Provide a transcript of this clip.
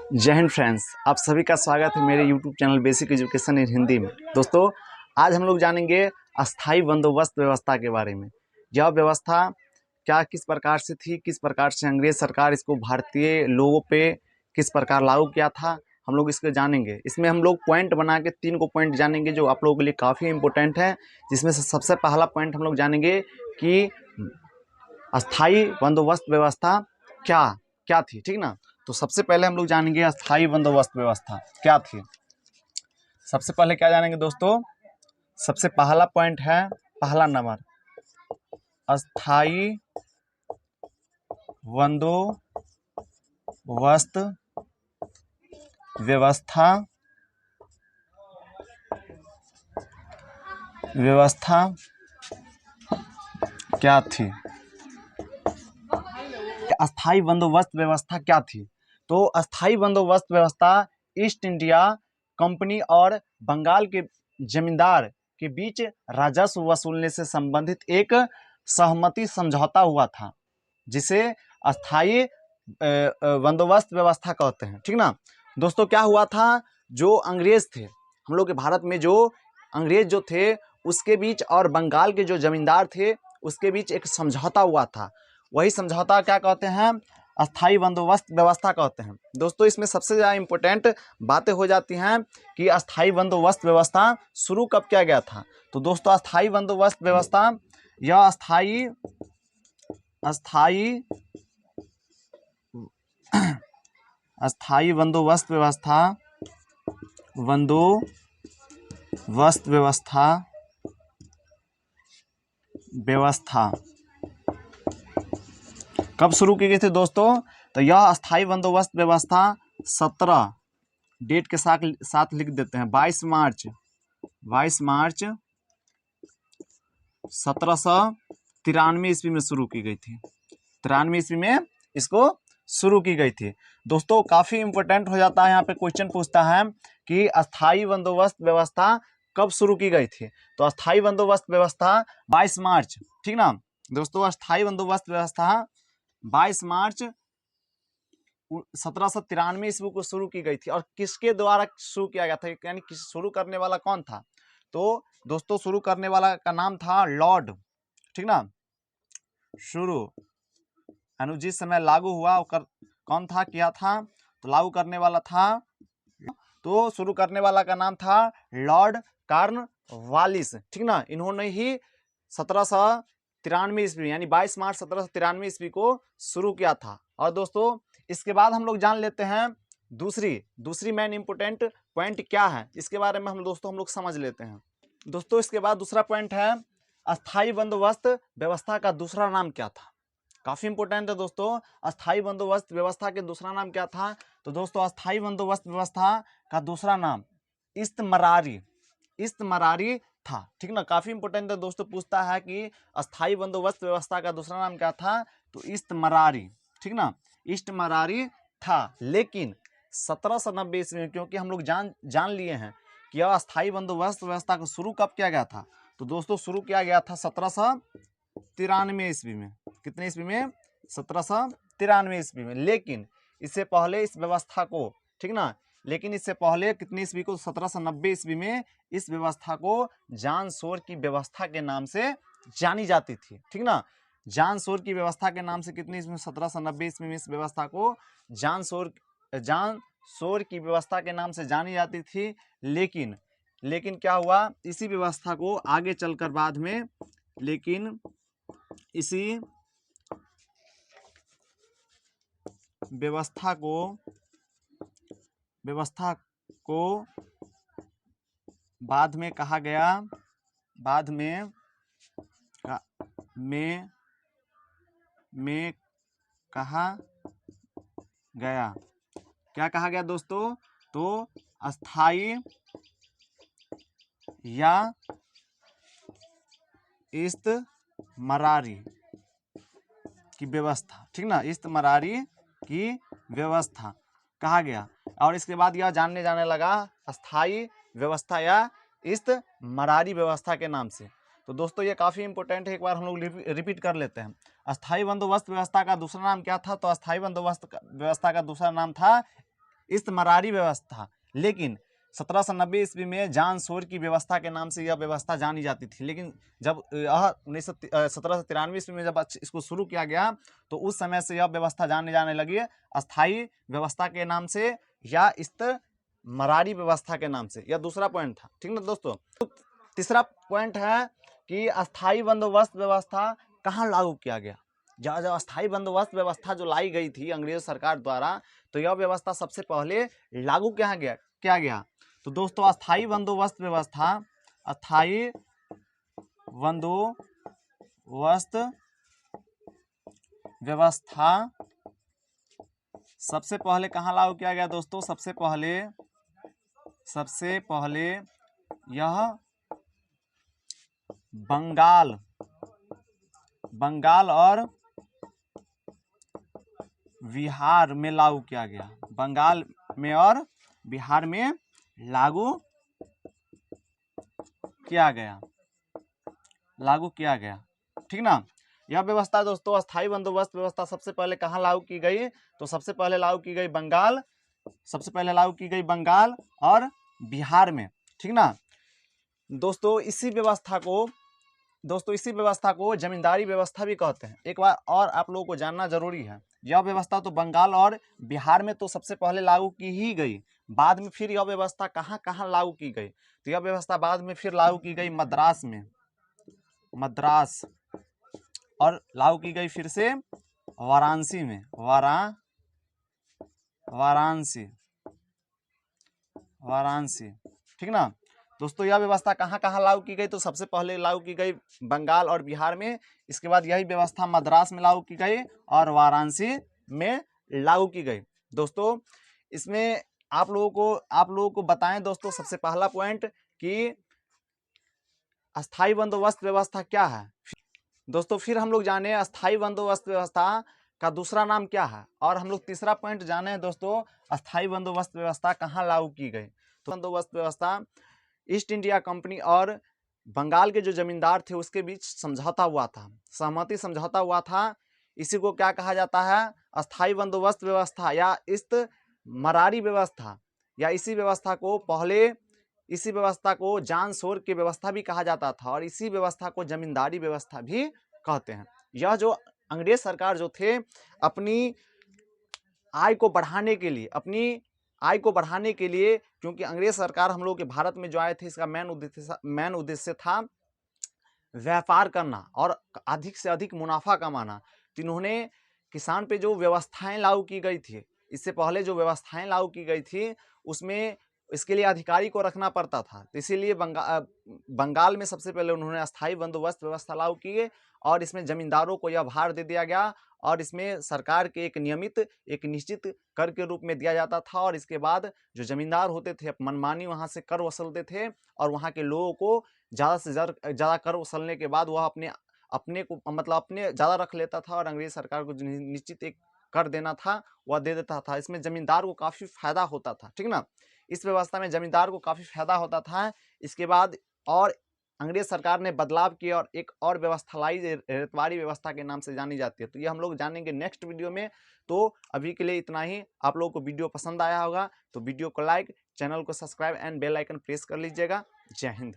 जय हिंद फ्रेंड्स, आप सभी का स्वागत है मेरे YouTube channel basic education in Hindi में। दोस्तों, आज हम लोग जानेंगे अस्थाई बंदोबस्त व्यवस्था के बारे में। यह व्यवस्था क्या किस प्रकार से थी, किस प्रकार से अंग्रेज सरकार इसको भारतीय लोगों पे किस प्रकार लागू किया था, हम लोग इसको जानेंगे। इसमें हम लोग पॉइंट बना के 3 को पॉइंट जानेंगे जो आप लोगों के लिए काफ़ी इंपॉर्टेंट है। जिसमें से सबसे पहला पॉइंट हम लोग जानेंगे कि अस्थाई बंदोबस्त व्यवस्था क्या क्या थी, ठीक ना। तो सबसे पहले हम लोग जानेंगे अस्थाई बंदोबस्त व्यवस्था क्या थी। सबसे पहले क्या जानेंगे दोस्तों, सबसे पहला पॉइंट है, पहला नंबर, अस्थाई बंदोबस्त व्यवस्था क्या थी। अस्थाई बंदोबस्त व्यवस्था क्या थी? तो अस्थाई बंदोबस्त व्यवस्था ईस्ट इंडिया कंपनी और बंगाल के जमींदार के बीच राजस्व वसूलने से संबंधित एक सहमति समझौता हुआ था, जिसे अस्थाई बंदोबस्त व्यवस्था कहते हैं, ठीक ना। दोस्तों, क्या हुआ था, जो अंग्रेज थे हम लोग के भारत में, जो अंग्रेज जो थे उसके बीच और बंगाल के जो जमींदार थे उसके बीच एक समझौता हुआ था। वही समझौता क्या कहते हैं, अस्थाई बंदोबस्त व्यवस्था कहते हैं। दोस्तों, इसमें सबसे ज़्यादा इंपॉर्टेंट बातें हो जाती हैं कि अस्थाई बंदोबस्त व्यवस्था शुरू कब किया गया था। तो दोस्तों, अस्थाई बंदोबस्त व्यवस्था, यह अस्थाई बंदोबस्त व्यवस्था कब शुरू की गई थी दोस्तों? तो यह अस्थाई बंदोबस्त व्यवस्था 17 डेट के साथ लिख देते हैं, 22 मार्च 1793 ईस्वी में शुरू की गई थी। 93 ईस्वी में इसको शुरू की गई थी। दोस्तों, काफ़ी इंपॉर्टेंट हो जाता है, यहाँ पे क्वेश्चन पूछता है कि अस्थाई बंदोबस्त व्यवस्था कब शुरू की गई थी। तो अस्थाई बंदोबस्त व्यवस्था 22 मार्च, ठीक ना दोस्तों। अस्थाई बंदोबस्त व्यवस्था 22 मार्च 1793 ईस्वी को शुरू की गई थी। और किसके द्वारा शुरू किया गया था, यानी शुरू करने वाला कौन था? तो दोस्तों, शुरू करने वाला का नाम था लॉर्ड, ठीक ना। शुरू जिस समय लागू हुआ कौन था, किया था, तो लागू करने वाला था, तो शुरू करने वाला का नाम था लॉर्ड कॉर्नवालिस, ठीक ना। इन्होंने ही 1793 ईस्वी यानी 22 मार्च 1793 ईस्वी को शुरू किया था। और दोस्तों, इसके बाद हम लोग जान लेते हैं दूसरी मेन इंपोर्टेंट पॉइंट क्या है, इसके बारे में हम लोग समझ लेते हैं। दोस्तों, इसके बाद दूसरा पॉइंट है, अस्थाई बंदोबस्त व्यवस्था का दूसरा नाम क्या था। काफी इंपॉर्टेंट है दोस्तों, अस्थाई बंदोबस्त व्यवस्था के दूसरा नाम क्या था। तो दोस्तों, अस्थाई बंदोबस्त व्यवस्था का दूसरा नाम इस्तमरारी था, ठीक ना। काफी इंपॉर्टेंट है दोस्तों, पूछता है कि अस्थाई बंदोबस्त व्यवस्था का दूसरा नाम क्या था, तो इस्तमरारी, ठीक ना, इस्तमरारी था। लेकिन 1790 ईस्वी में, क्योंकि हम लोग जान लिए हैं कि यह अस्थाई बंदोबस्त व्यवस्था को शुरू कब किया गया था, तो दोस्तों शुरू किया गया था 1793 ईस्वी में। कितने ईस्वी में? 1793 ईस्वी में। लेकिन इससे पहले इस व्यवस्था को, ठीक ना, लेकिन इससे पहले कितनी ईस्वी को, 1790 ईस्वी में इस व्यवस्था को जान शोर की व्यवस्था के नाम से जानी जाती थी, ठीक ना। जान शोर की व्यवस्था के नाम से कितनी ईस्वी में, 1790 ईस्वी में इस व्यवस्था को जान शोर की व्यवस्था के नाम से जानी जाती थी। लेकिन क्या हुआ, इसी व्यवस्था को आगे चलकर बाद में, लेकिन इसी व्यवस्था को बाद में कहा गया, क्या कहा गया दोस्तों? तो अस्थाई या इस्तमरारी की व्यवस्था, ठीक ना, इस्तमरारी की व्यवस्था कहा गया। और इसके बाद यह जानने जाने लगा अस्थाई व्यवस्था या इस्तमरारी व्यवस्था के नाम से। तो दोस्तों, ये काफ़ी इंपॉर्टेंट है, एक बार हम लोग रिपीट कर लेते हैं। अस्थाई बंदोबस्त व्यवस्था का दूसरा नाम क्या था? तो अस्थाई बंदोबस्त व्यवस्था का दूसरा नाम था इस्तमरारी व्यवस्था। लेकिन 1790 ईस्वी में जॉन सोर की व्यवस्था के नाम से यह व्यवस्था जानी जाती थी। लेकिन जब यह 1793 ईस्वी में जब इसको शुरू किया गया तो उस समय से यह व्यवस्था जाने लगी अस्थाई व्यवस्था के नाम से या इस्तमरारी व्यवस्था के नाम से। यह दूसरा पॉइंट था, ठीक ना दोस्तों। तो तीसरा पॉइंट है कि अस्थाई बंदोबस्त व्यवस्था कहाँ लागू किया गया। जब अस्थाई बंदोबस्त व्यवस्था जो लाई गई थी अंग्रेज सरकार द्वारा, तो यह व्यवस्था सबसे पहले लागू किया गया। तो दोस्तों अस्थाई बंदोबस्त व्यवस्था सबसे पहले कहाँ लागू किया गया दोस्तों। सबसे पहले यह बंगाल और बिहार में लागू किया गया। बंगाल में और बिहार में लागू किया गया, ठीक ना। यह व्यवस्था दोस्तों अस्थाई बंदोबस्त व्यवस्था सबसे पहले कहाँ लागू की गई, तो सबसे पहले लागू की गई बंगाल और बिहार में, ठीक ना। दोस्तों इसी व्यवस्था को जमींदारी व्यवस्था भी कहते हैं। एक बार और आप लोगों को जानना जरूरी है, यह व्यवस्था तो बंगाल और बिहार में तो सबसे पहले लागू की ही गई, बाद में फिर यह व्यवस्था कहाँ कहाँ लागू की गई, तो यह व्यवस्था बाद में फिर लागू की गई मद्रास और लागू की गई फिर से वाराणसी में, वाराणसी, ठीक ना। दोस्तों यह व्यवस्था कहाँ कहाँ लागू की गई, तो सबसे पहले लागू की गई बंगाल और बिहार में, इसके बाद यही व्यवस्था मद्रास में लागू की गई और वाराणसी में लागू की गई। दोस्तों इसमें आप लोगों को बताएं दोस्तों, सबसे पहला पॉइंट कि अस्थाई बंदोबस्त व्यवस्था क्या है। दोस्तों फिर हम लोग जाने अस्थाई बंदोबस्त व्यवस्था का दूसरा नाम क्या है, और हम लोग तीसरा पॉइंट जाने दोस्तों अस्थाई बंदोबस्त व्यवस्था कहाँ लागू की गई। तो बंदोबस्त व्यवस्था ईस्ट इंडिया कंपनी और बंगाल के जो जमींदार थे उसके बीच समझौता हुआ था, सहमति समझौता हुआ था। इसी को क्या कहा जाता है, अस्थाई बंदोबस्त व्यवस्था या इस्तमरारी व्यवस्था, या इसी व्यवस्था को जॉन सोर की व्यवस्था भी कहा जाता था, और इसी व्यवस्था को जमींदारी व्यवस्था भी कहते हैं। यह जो अंग्रेज सरकार जो थे अपनी आय को बढ़ाने के लिए, क्योंकि अंग्रेज सरकार हम लोग के भारत में जो आए थे इसका मेन उद्देश्य था व्यापार करना और अधिक से अधिक मुनाफा कमाना। तो इन्होंने किसान पे जो व्यवस्थाएं लागू की गई थी, इससे पहले जो व्यवस्थाएं लागू की गई थी उसमें इसके लिए अधिकारी को रखना पड़ता था, तो इसीलिए बंगाल में सबसे पहले उन्होंने अस्थाई बंदोबस्त व्यवस्था लागू की और इसमें जमींदारों को यह भार दे दिया गया और इसमें सरकार के एक निश्चित कर के रूप में दिया जाता था। और इसके बाद जो जमींदार होते थे मनमानी वहां से कर वसूलते थे और वहां के लोगों को ज़्यादा से ज़्यादा कर वसूलने के बाद वह अपने ज़्यादा रख लेता था और अंग्रेज सरकार को निश्चित एक कर देना था वह दे देता था। इसमें जमींदार को काफ़ी फायदा होता था, ठीक ना। इस व्यवस्था में जमींदार को काफ़ी फायदा होता था। इसके बाद और अंग्रेज सरकार ने बदलाव किया और एक और व्यवस्था लाई रेतवारी व्यवस्था के नाम से जानी जाती है। तो ये हम लोग जानेंगे नेक्स्ट वीडियो में। तो अभी के लिए इतना ही। आप लोगों को वीडियो पसंद आया होगा तो वीडियो को लाइक, चैनल को subscribe and bell icon press कर लीजिएगा। जय हिंद।